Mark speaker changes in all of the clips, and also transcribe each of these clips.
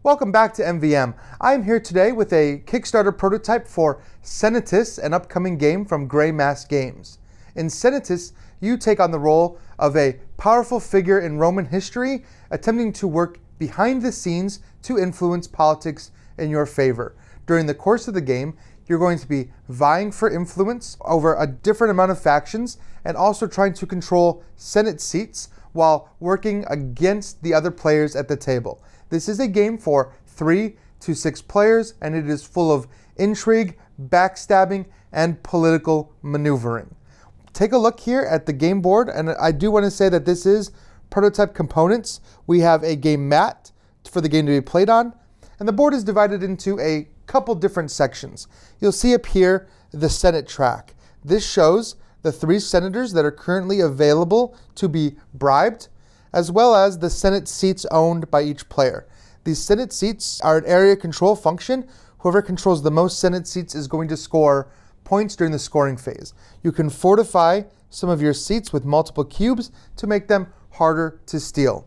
Speaker 1: Welcome back to MVM. I'm here today with a Kickstarter prototype for Senatus, an upcoming game from Grey Mass Games. In Senatus, you take on the role of a powerful figure in Roman history, attempting to work behind the scenes to influence politics in your favor. During the course of the game, you're going to be vying for influence over a different amount of factions and also trying to control Senate seats while working against the other players at the table. This is a game for 3 to 6 players, and it is full of intrigue, backstabbing, and political maneuvering. Take a look here at the game board, and I do want to say that this is prototype components. We have a game mat for the game to be played on, and the board is divided into a couple different sections. You'll see up here the Senate track. This shows the 3 senators that are currently available to be bribed, as well as the Senate seats owned by each player. These Senate seats are an area control function. Whoever controls the most Senate seats is going to score points during the scoring phase. You can fortify some of your seats with multiple cubes to make them harder to steal.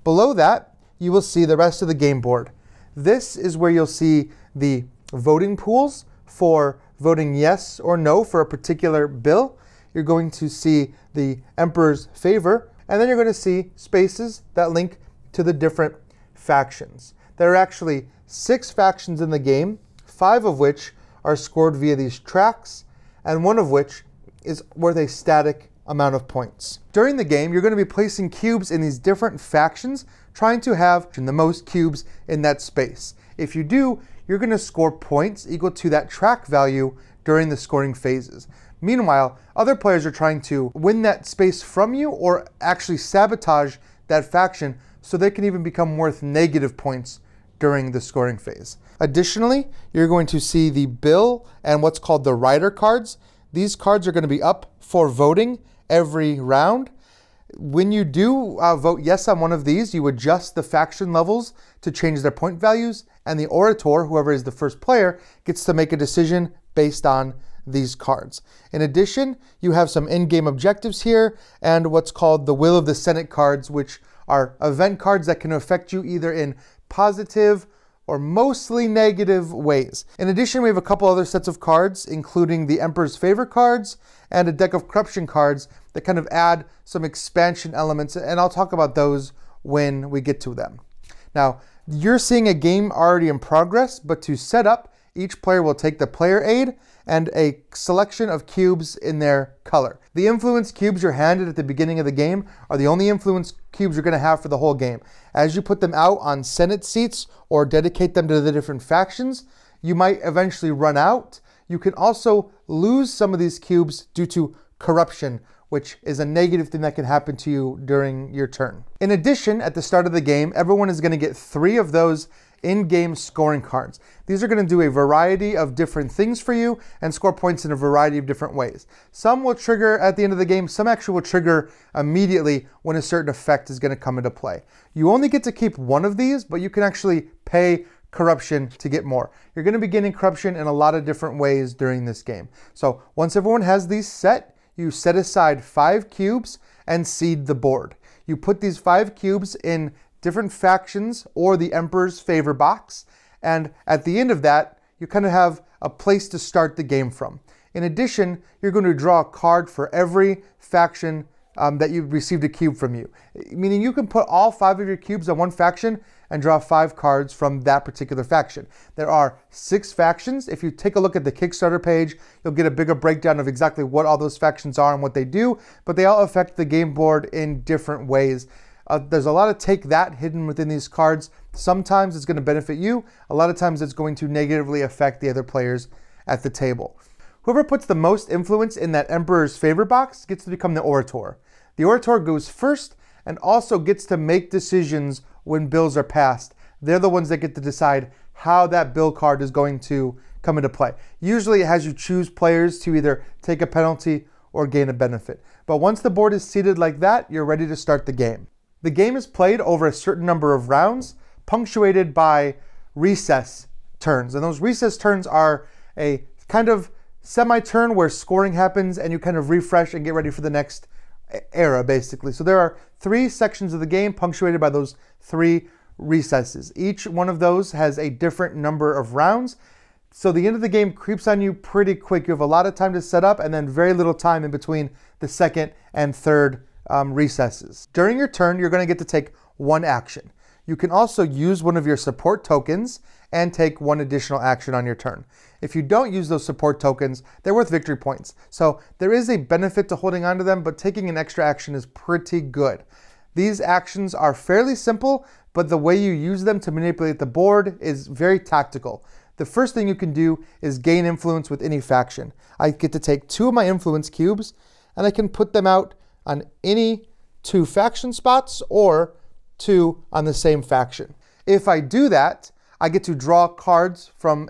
Speaker 1: Below that, you will see the rest of the game board. This is where you'll see the voting pools for voting yes or no for a particular bill. You're going to see the Emperor's favor, and then you're going to see spaces that link to the different factions. There are actually 6 factions in the game, 5 of which are scored via these tracks, and 1 of which is worth a static amount of points. During the game, you're going to be placing cubes in these different factions, trying to have the most cubes in that space. If you do, you're going to score points equal to that track value during the scoring phases. Meanwhile, other players are trying to win that space from you or actually sabotage that faction so they can even become worth negative points during the scoring phase. Additionally, you're going to see the bill and what's called the rider cards. These cards are going to be up for voting every round. When you do vote yes on one of these, you adjust the faction levels to change their point values, and the orator, whoever is the first player, gets to make a decision based on these cards. In addition, you have some in-game objectives here and what's called the Will of the Senate cards, which are event cards that can affect you either in positive or mostly negative ways. In addition, we have a couple other sets of cards, including the Emperor's Favor cards and a deck of corruption cards that kind of add some expansion elements, and I'll talk about those when we get to them. Now, you're seeing a game already in progress, but to set up, each player will take the player aid and a selection of cubes in their color. The influence cubes you're handed at the beginning of the game are the only influence cubes you're going to have for the whole game. As you put them out on Senate seats or dedicate them to the different factions, you might eventually run out. You can also lose some of these cubes due to corruption, which is a negative thing that can happen to you during your turn. In addition, at the start of the game, everyone is going to get 3 of those in-game scoring cards. These are going to do a variety of different things for you and score points in a variety of different ways. Some will trigger at the end of the game, some actually will trigger immediately when a certain effect is going to come into play. You only get to keep 1 of these, but you can actually pay corruption to get more. You're going to be getting corruption in a lot of different ways during this game. So once everyone has these set, you set aside 5 cubes and seed the board. You put these 5 cubes in different factions or the Emperor's Favor box, and at the end of that, you kind of have a place to start the game from. In addition, you're going to draw a card for every faction that you've received a cube from you, meaning you can put all 5 of your cubes on one faction and draw 5 cards from that particular faction. There are 6 factions. If you take a look at the Kickstarter page, you'll get a bigger breakdown of exactly what all those factions are and what they do, but they all affect the game board in different ways. There's a lot of take that hidden within these cards. Sometimes it's going to benefit you. A lot of times it's going to negatively affect the other players at the table. Whoever puts the most influence in that Emperor's Favor box gets to become the orator. The orator goes first and also gets to make decisions when bills are passed. They're the ones that get to decide how that bill card is going to come into play. Usually it has you choose players to either take a penalty or gain a benefit. But once the board is seated like that, you're ready to start the game. The game is played over a certain number of rounds, punctuated by recess turns. And those recess turns are a kind of semi-turn where scoring happens and you kind of refresh and get ready for the next era, basically. So there are 3 sections of the game punctuated by those 3 recesses. Each one of those has a different number of rounds. So the end of the game creeps on you pretty quick. You have a lot of time to set up and then very little time in between the second and third recesses. During your turn, you're going to get to take one action. You can also use one of your support tokens and take one additional action on your turn. If you don't use those support tokens, they're worth victory points. So there is a benefit to holding on to them, but taking an extra action is pretty good. These actions are fairly simple, but the way you use them to manipulate the board is very tactical. The first thing you can do is gain influence with any faction. I get to take 2 of my influence cubes and I can put them out on any 2 faction spots or 2 on the same faction. If I do that, I get to draw cards from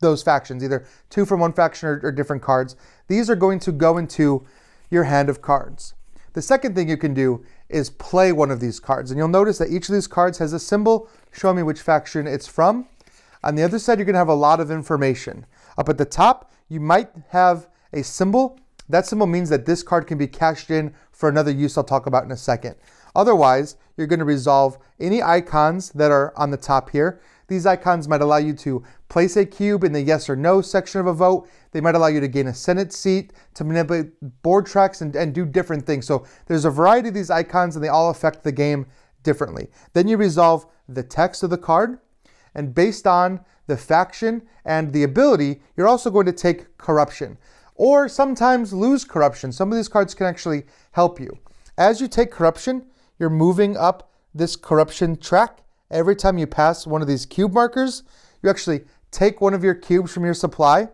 Speaker 1: those factions, either 2 from one faction or different cards. These are going to go into your hand of cards. The second thing you can do is play one of these cards, and you'll notice that each of these cards has a symbol showing me which faction it's from. On the other side, you're going to have a lot of information. Up at the top, you might have a symbol. That symbol means that this card can be cashed in for another use I'll talk about in a second. Otherwise, you're going to resolve any icons that are on the top here. These icons might allow you to place a cube in the yes or no section of a vote. They might allow you to gain a Senate seat, to manipulate board tracks and do different things. So there's a variety of these icons and they all affect the game differently. Then you resolve the text of the card, and based on the faction and the ability, you're also going to take corruption or sometimes lose corruption. Some of these cards can actually help you. As you take corruption, you're moving up this corruption track. Every time you pass one of these cube markers, you actually take one of your cubes from your supply,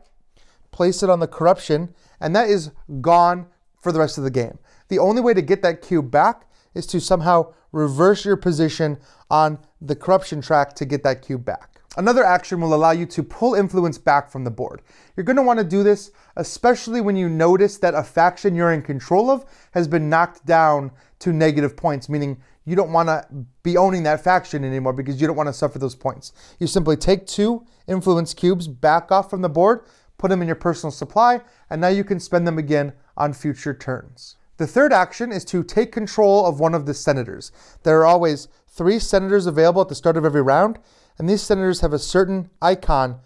Speaker 1: place it on the corruption, and that is gone for the rest of the game. The only way to get that cube back is to somehow reverse your position on the corruption track to get that cube back. Another action will allow you to pull influence back from the board. You're going to want to do this especially when you notice that a faction you're in control of has been knocked down to negative points, meaning you don't want to be owning that faction anymore because you don't want to suffer those points. You simply take 2 influence cubes back off from the board, put them in your personal supply, and now you can spend them again on future turns. The third action is to take control of one of the senators. There are always 3 senators available at the start of every round, and these senators have a certain icon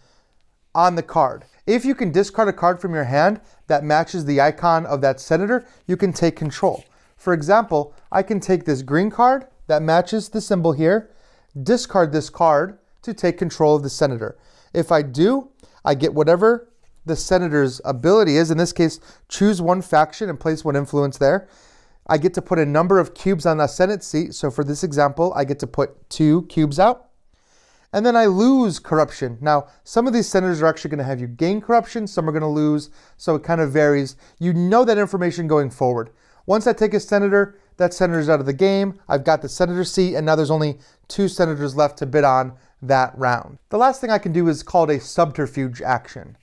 Speaker 1: on the card. If you can discard a card from your hand that matches the icon of that senator, you can take control. For example, I can take this green card that matches the symbol here, discard this card to take control of the senator. If I do, I get whatever the senator's ability is. In this case, choose one faction and place one influence there. I get to put a number of cubes on a Senate seat. So for this example, I get to put 2 cubes out. And then I lose corruption. Now, some of these senators are actually going to have you gain corruption. Some are going to lose. So it kind of varies. You know that information going forward. Once I take a senator, that senator's out of the game. I've got the senator seat, and now there's only 2 senators left to bid on that round. The last thing I can do is called a subterfuge action.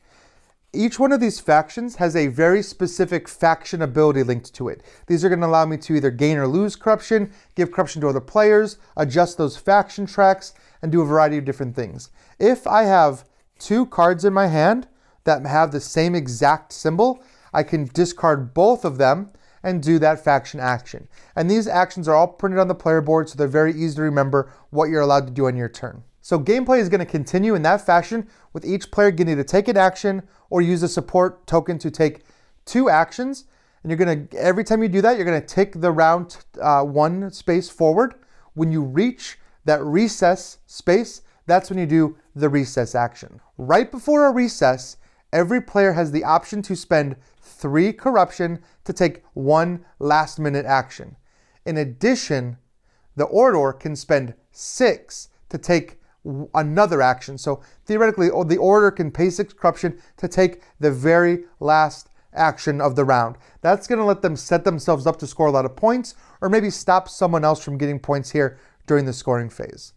Speaker 1: Each one of these factions has a very specific faction ability linked to it. These are going to allow me to either gain or lose corruption, give corruption to other players, adjust those faction tracks, and do a variety of different things. If I have 2 cards in my hand that have the same exact symbol, I can discard both of them and do that faction action. And these actions are all printed on the player board, so they're very easy to remember what you're allowed to do on your turn. So gameplay is going to continue in that fashion, with each player getting to take an action or use a support token to take 2 actions. And you're going to, every time you do that, you're going to take the round 1 space forward. When you reach that recess space, that's when you do the recess action. Right before a recess, every player has the option to spend 3 corruption to take 1 last-minute action. In addition, the orator can spend 6 to take another action. So theoretically, the orator can pay 6 corruption to take the very last action of the round. That's going to let them set themselves up to score a lot of points, or maybe stop someone else from getting points here during the scoring phase.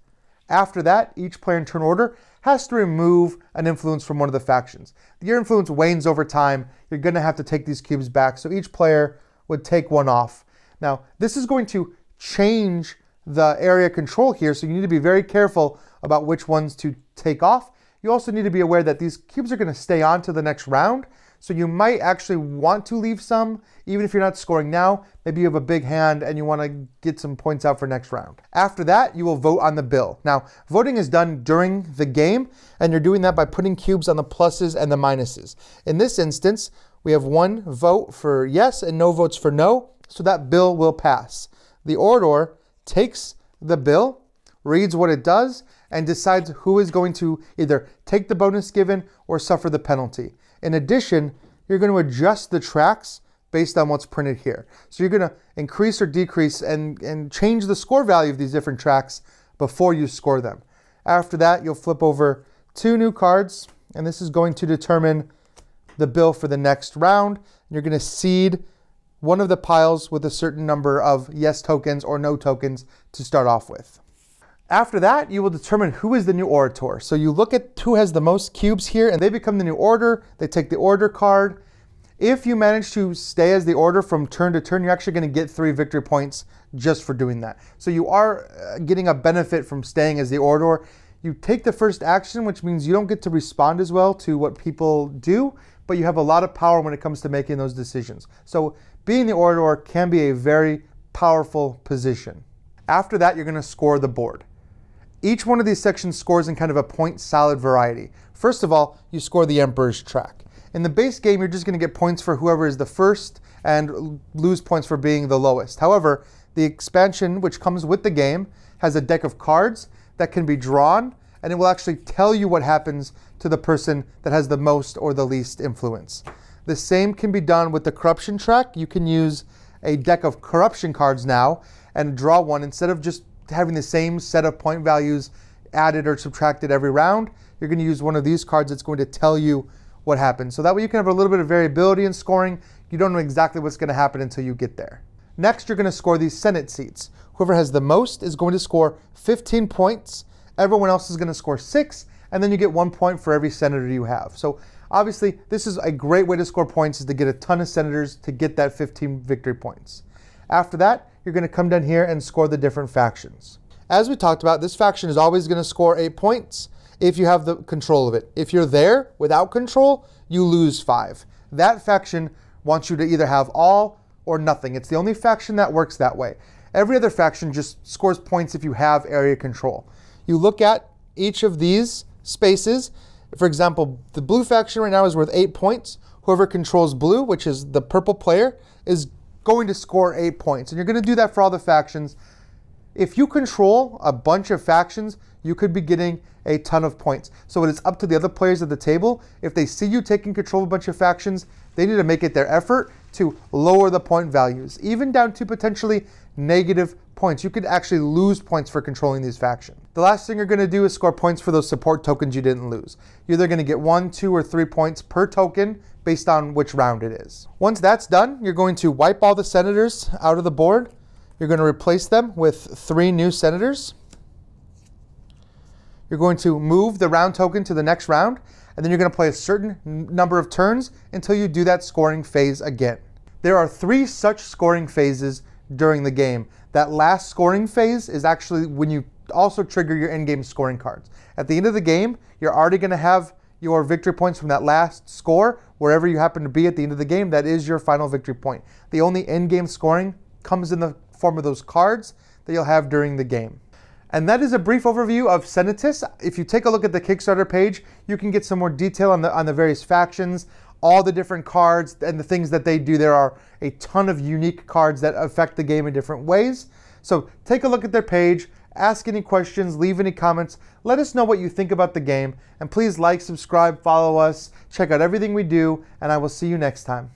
Speaker 1: After that, each player in turn order has to remove an influence from one of the factions. Your influence wanes over time. You're going to have to take these cubes back, so each player would take 1 off. Now, this is going to change the area control here, so you need to be very careful about which ones to take off. You also need to be aware that these cubes are going to stay on to the next round, So you might actually want to leave some, even if you're not scoring now. Maybe you have a big hand and you want to get some points out for next round. After that, you will vote on the bill. Now, voting is done during the game, and you're doing that by putting cubes on the pluses and the minuses. In this instance, we have one vote for yes and no votes for no, so that bill will pass. The orator takes the bill, reads what it does, and decides who is going to either take the bonus given or suffer the penalty. In addition, you're going to adjust the tracks based on what's printed here. So you're going to increase or decrease and change the score value of these different tracks before you score them. After that, you'll flip over 2 new cards, and this is going to determine the bill for the next round. You're going to seed one of the piles with a certain number of yes tokens or no tokens to start off with. After that, you will determine who is the new orator. So you look at who has the most cubes here, and they become the new orator. They take the orator card. If you manage to stay as the orator from turn to turn, you're actually going to get 3 victory points just for doing that. So you are getting a benefit from staying as the orator. You take the first action, which means you don't get to respond as well to what people do, but you have a lot of power when it comes to making those decisions. So being the orator can be a very powerful position. After that, you're going to score the board. Each one of these sections scores in kind of a point salad variety. First of all, you score the embers track. In the base game, you're just going to get points for whoever is the first and lose points for being the lowest. However, the expansion, which comes with the game, has a deck of cards that can be drawn, and it will actually tell you what happens to the person that has the most or the least influence. The same can be done with the corruption track. You can use a deck of corruption cards now and draw one instead of just having the same set of point values added or subtracted every round. You're going to use one of these cards that's going to tell you what happens. So that way you can have a little bit of variability in scoring. You don't know exactly what's going to happen until you get there. Next, you're going to score these Senate seats. Whoever has the most is going to score 15 points. Everyone else is going to score 6, and then you get 1 point for every senator you have. So obviously, this is a great way to score points, is to get a ton of senators to get that 15 victory points. After that, you're going to come down here and score the different factions. As we talked about, this faction is always going to score 8 points if you have the control of it. If you're there without control, you lose 5. That faction wants you to either have all or nothing. It's the only faction that works that way. Every other faction just scores points if you have area control. You look at each of these spaces. For example, the blue faction right now is worth 8 points. Whoever controls blue, which is the purple player, is going to score 8 points. And you're going to do that for all the factions. If you control a bunch of factions, you could be getting a ton of points. So it is up to the other players at the table. If they see you taking control of a bunch of factions, they need to make it their effort to lower the point values, even down to potentially negative points. You could actually lose points for controlling these factions. The last thing you're going to do is score points for those support tokens you didn't lose. You're either going to get 1, 2, or 3 points per token based on which round it is. Once that's done, you're going to wipe all the senators out of the board. You're going to replace them with 3 new senators. You're going to move the round token to the next round, and then you're going to play a certain number of turns until you do that scoring phase again. There are 3 such scoring phases during the game. That last scoring phase is actually when you also trigger your in-game scoring cards. At the end of the game, you're already going to have your victory points from that last score, wherever you happen to be at the end of the game. That is your final victory point. The only in-game scoring comes in the form of those cards that you'll have during the game. And that is a brief overview of Senatus. If you take a look at the Kickstarter page, you can get some more detail on the various factions, all the different cards and the things that they do. There are a ton of unique cards that affect the game in different ways. So take a look at their page, ask any questions, leave any comments, let us know what you think about the game, and please like, subscribe, follow us, check out everything we do, and I will see you next time.